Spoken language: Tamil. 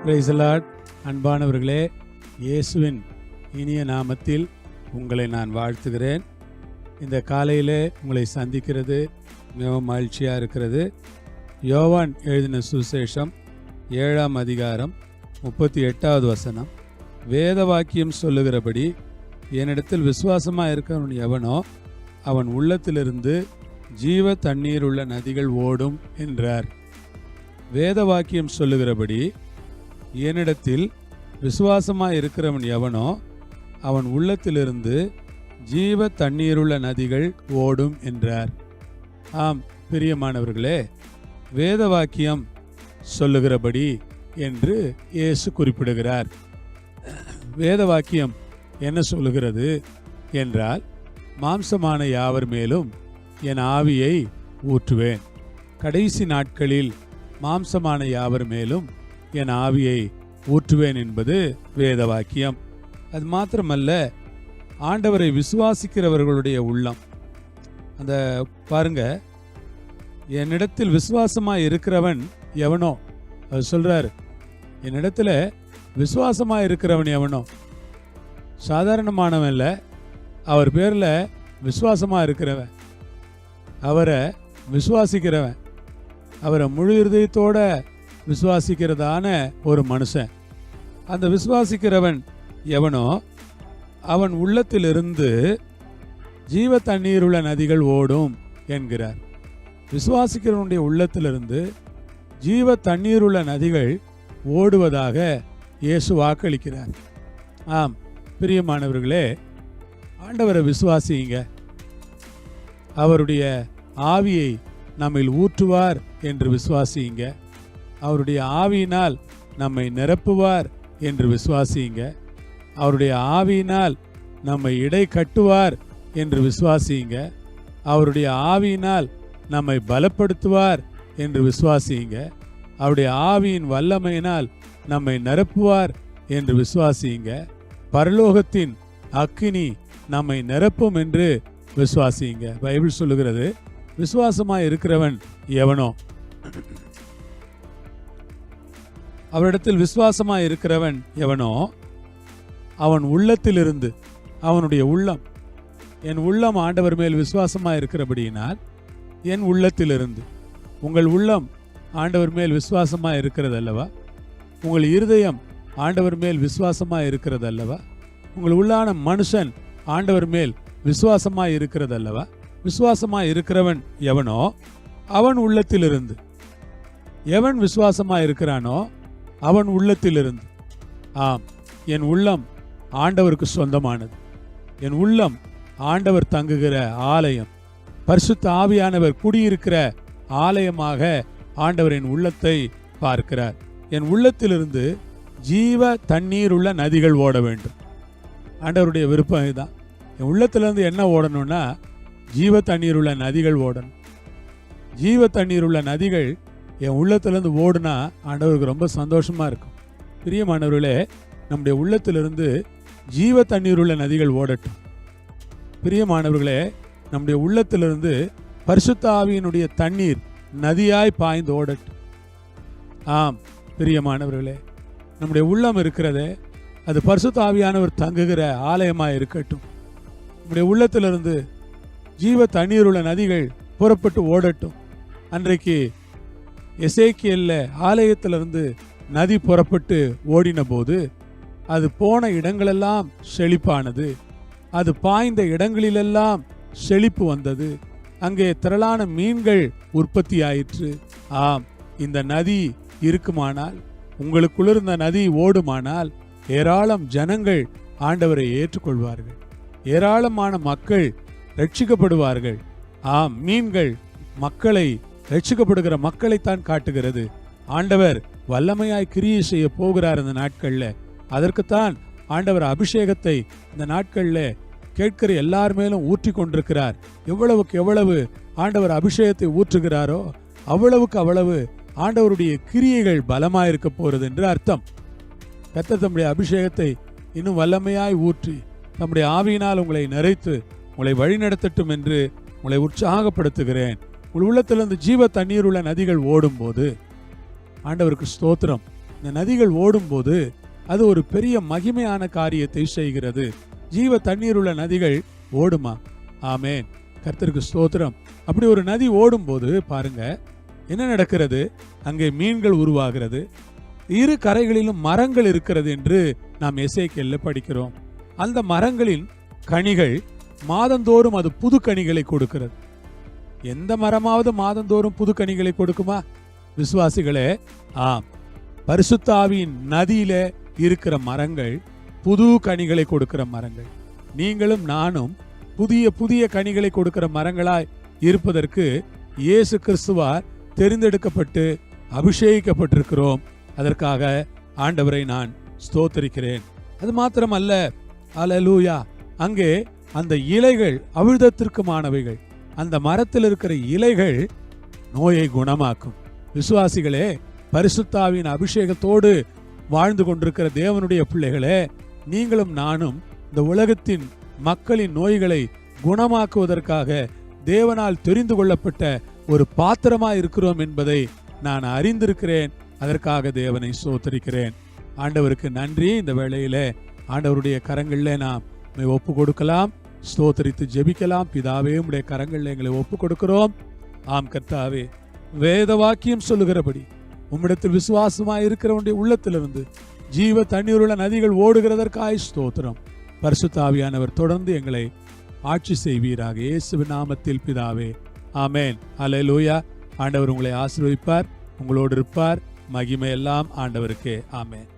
Praise the Lord. அன்பானவர்களே, இயேசுவின் இனிய நாமத்தில் உங்களை நான் வாழ்த்துகிறேன். இந்த காலையிலே உங்களை சந்திக்கிறது மிகவும் மகிழ்ச்சியாக இருக்கிறது. யோவான் எழுதின சுவிசேஷம் 7ஆம் அதிகாரம் 38வது வசனம், வேத வாக்கியம் சொல்லுகிறபடி என்னிடத்தில் விசுவாசமாக இருக்கிறவன் எவனோ அவன் உள்ளத்திலிருந்து ஜீவ தண்ணீர் உள்ள நதிகள் ஓடும் என்றார். வேத வாக்கியம் சொல்லுகிறபடி என்னிடத்தில் விசுவாசமாக இருக்கிறவன் எவனோ அவன் உள்ளத்திலிருந்து ஜீவ தண்ணீருள்ள நதிகள் ஓடும் என்றார். ஆம் பிரியமானவர்களே, வேத வாக்கியம் சொல்லுகிறபடி என்று இயேசு குறிப்பிடுகிறார். வேத வாக்கியம் என்ன சொல்லுகிறது என்றால், மாம்சமான யாவர் மேலும் என் ஆவியை ஊற்றுவேன். கடைசி நாட்களில் மாம்சமான யாவர் மேலும் என் ஆவியை ஊற்றுவேன் என்பது வேத வாக்கியம். அது மாத்திரமல்ல, ஆண்டவரை விசுவாசிக்கிறவர்களுடைய உள்ளம், அந்த பாருங்க, என்னிடத்தில் விசுவாசமாக இருக்கிறவன் எவனோ, அது சொல்றாரு, என்னிடத்துல விசுவாசமாக இருக்கிறவன் எவனோ, சாதாரணமானவன் இல்லை, அவர் பேரில் விசுவாசமாக இருக்கிறவன், அவரை விசுவாசிக்கிறவன், அவரை முழு இருதயத்தோட விசுவாசிக்கிறதான ஒரு மனுஷன். அந்த விசுவாசிக்கிறவன் எவனோ அவன் உள்ளத்திலிருந்து ஜீவ தண்ணீருள்ள நதிகள் ஓடும் என்கிறார். விசுவாசிக்கிறவனுடைய உள்ளத்திலிருந்து ஜீவ தண்ணீருள்ள நதிகள் ஓடுவதாக இயேசு வாக்களிக்கிறார். ஆம் பிரியமானவர்களே, ஆண்டவரை விசுவாசியுங்க. அவருடைய ஆவியை நம்மில் ஊற்றுவார் என்று விசுவாசியுங்க. அவருடைய ஆவியினால் நம்மை நிரப்புவார் என்று விசுவாசியுங்க. அவருடைய ஆவியினால் நம்மை இடை கட்டுவார் என்று விசுவாசியுங்க. அவருடைய ஆவியினால் நம்மை பலப்படுத்துவார் என்று விசுவாசியுங்க. அவருடைய ஆவியின் வல்லமையினால் நம்மை நிரப்புவார் என்று விசுவாசியுங்க. பரலோகத்தின் அக்கினி நம்மை நிரப்பும் என்று விசுவாசியுங்க. பைபிள் சொல்லுகிறது, விசுவாசமாய் இருக்கிறவன் எவனோ, அவரிடத்தில் விசுவாசமாய் இருக்கிறவன் எவனோ அவன் உள்ளத்திலிருந்து, அவனுடைய உள்ளம், என் உள்ளம் ஆண்டவர் மேல் விசுவாசமாய் இருக்கிறபடியினால் என் உள்ளத்திலிருந்து, உங்கள் உள்ளம் ஆண்டவர் மேல் விசுவாசமாய் இருக்கிறது அல்லவா? உங்கள் இருதயம் ஆண்டவர் மேல் விசுவாசமாய் இருக்கிறது அல்லவா? உங்கள் உள்ளான மனுஷன் ஆண்டவர் மேல் விசுவாசமாய் இருக்கிறது அல்லவா? விசுவாசமாய் இருக்கிறவன் எவனோ அவன் உள்ளத்திலிருந்து, எவன் விசுவாசமாய் இருக்கிறானோ அவன் உள்ளத்திலிருந்து. ஆம், என் உள்ளம் ஆண்டவருக்கு சொந்தமானது. என் உள்ளம் ஆண்டவர் தங்குகிற ஆலயம், பரிசுத்த ஆவியானவர் குடியிருக்கிற ஆலயமாக ஆண்டவர் என் உள்ளத்தை பார்க்கிறார். என் உள்ளத்திலிருந்து ஜீவ தண்ணீர் உள்ள நதிகள் ஓட வேண்டும். ஆண்டவருடைய விருப்பம் இதுதான். என் உள்ளத்திலிருந்து என்ன ஓடணும்னா ஜீவ தண்ணீர் உள்ள நதிகள் ஓடணும். ஜீவ தண்ணீர் உள்ள நதிகள் என் உள்ளத்திலிருந்து ஓடுனா ஆண்டவருக்கு ரொம்ப சந்தோஷமா இருக்கும். பிரியமானவர்களே, நம்முடைய உள்ளத்திலிருந்து ஜீவ தண்ணீர் உள்ள நதிகள் ஓடட்டும். பிரியமானவர்களே, நம்முடைய உள்ளத்திலிருந்து பரிசுத்த ஆவியினுடைய தண்ணீர் நதியாய் பாய்ந்து ஓடட்டும். ஆம் பிரியமானவர்களே, நம்முடைய உள்ளம் இருக்கிறதே, அது பரிசுத்த ஆவியானவர் தங்குகிற ஆலயமாய் இருக்கட்டும். நம்முடைய உள்ளத்திலிருந்து ஜீவ தண்ணீர் உள்ள நதிகள் புறப்பட்டு ஓடட்டும். அன்றைக்கு எசேக்கியேல்ல ஆலயத்திலிருந்து நதி புறப்பட்டு ஓடின போது அது போன இடங்களெல்லாம் செழிப்பானது. அது பாய்ந்த இடங்களிலெல்லாம் செழிப்பு வந்தது. அங்கே திரளான மீன்கள் உற்பத்தி ஆயிற்று. ஆம், இந்த நதி இருக்குமானால், உங்களுக்குள்ள இந்த நதி ஓடுமானால், ஏராளம் ஜனங்கள் ஆண்டவரை ஏற்றுக்கொள்வார்கள். ஏராளமான மக்கள் ரட்சிக்கப்படுவார்கள். ஆம், மீன்கள் மக்களை, ரட்சிக்கப்படுகிற மக்களைத்தான் காட்டுகிறது. ஆண்டவர் வல்லமையாய் கிரியை செய்ய போகிறார் இந்த நாட்கள்ல. அதற்குத்தான் ஆண்டவர் அபிஷேகத்தை இந்த நாட்கள்ல கேட்கிற எல்லார் மேலும் ஊற்றி கொண்டிருக்கிறார். எவ்வளவுக்கு எவ்வளவு ஆண்டவர் அபிஷேகத்தை ஊற்றுகிறாரோ அவ்வளவுக்கு அவ்வளவு ஆண்டவருடைய கிரியைகள் பலமாயிருக்க போறது என்று அர்த்தம். கர்த்தர் தம்முடைய அபிஷேகத்தை இன்னும் வல்லமையாய் ஊற்றி தம்முடைய ஆவியினால் உங்களை நிறைத்து உங்களை வழிநடத்தட்டும் என்று உங்களை உற்சாகப்படுத்துகிறேன். உங்கள் உள்ளத்திலிருந்து ஜீவ தண்ணீர் உள்ள நதிகள் ஓடும் போது ஆண்டவருக்கு ஸ்தோத்திரம். இந்த நதிகள் ஓடும்போது அது ஒரு பெரிய மகிமையான காரியத்தை செய்கிறது. ஜீவ தண்ணீர் உள்ள நதிகள் ஓடுமா? ஆமேன், கர்த்தருக்கு ஸ்தோத்திரம். அப்படி ஒரு நதி ஓடும்போது பாருங்க என்ன நடக்கிறது, அங்கே மீன்கள் உருவாகிறது, இரு கரைகளிலும் மரங்கள் இருக்கிறது என்று நாம் எசேக்கியேல்ல படிக்கிறோம். அந்த மரங்களின் கனிகள் மாதந்தோறும் அது புது கனிகளை கொடுக்கிறது. எந்த மரமாவது மாதந்தோறும் புது கனிகளை கொடுக்குமா? விசுவாசிகளே, ஆம், பரிசுத்த ஆவியின் நதியில இருக்கிற மரங்கள் புது கனிகளை கொடுக்கிற மரங்கள். நீங்களும் நானும் புதிய புதிய கனிகளை கொடுக்கிற மரங்களாய் இருப்பதற்கு இயேசு கிறிஸ்துவால் தெரிந்தெடுக்கப்பட்டு அபிஷேகிக்கப்பட்டிருக்கிறோம். அதற்காக ஆண்டவரை நான் ஸ்தோத்திரிக்கிறேன். அது மாத்திரமல்ல, அல்லேலூயா, அங்கே அந்த இலைகள் அவிழ்தத்திற்குமானவைகள். அந்த மரத்தில் இருக்கிற இலைகள் நோயை குணமாக்கும். விசுவாசிகளே, பரிசுத்தாவின் அபிஷேகத்தோடு வாழ்ந்து கொண்டிருக்கிற தேவனுடைய பிள்ளைகளே, நீங்களும் நானும் இந்த உலகத்தின் மக்களின் நோய்களை குணமாக்குவதற்காக தேவனால் தெரிந்து கொள்ளப்பட்ட ஒரு பாத்திரமாய் இருக்கிறோம் என்பதை நான் அறிந்திருக்கிறேன். அதற்காக தேவனை ஸ்தோத்திரிக்கிறேன். ஆண்டவருக்கு நன்றி. இந்த வேளையில ஆண்டவருடைய கரங்களிலே நாம் ஒப்பு கொடுக்கலாம், ஸ்தோத்திரித்து ஜெபிக்கலாம். பிதாவே, உம்முடைய கரங்களில் எங்களை ஒப்பு கொடுக்கிறோம். ஆம் கர்த்தாவே, வேத வாக்கியம் சொல்லுகிறபடி உம்மிடத்தில் விசுவாசமாய் இருக்கிறவனுடைய உள்ளத்திலிருந்து ஜீவ தண்ணீருள்ள நதிகள் ஓடுகிறதற்காய் ஸ்தோத்திரம். பரிசுத்த ஆவியானவர் தொடர்ந்து எங்களை ஆட்சி செய்வீராக. இயேசுவின் நாமத்தில் பிதாவே, ஆமேன். அல்லேலூயா. ஆண்டவர் உங்களை ஆசீர்வதிப்பார், உங்களோடு இருப்பார். மகிமை எல்லாம் ஆண்டவருக்கே. ஆமேன்.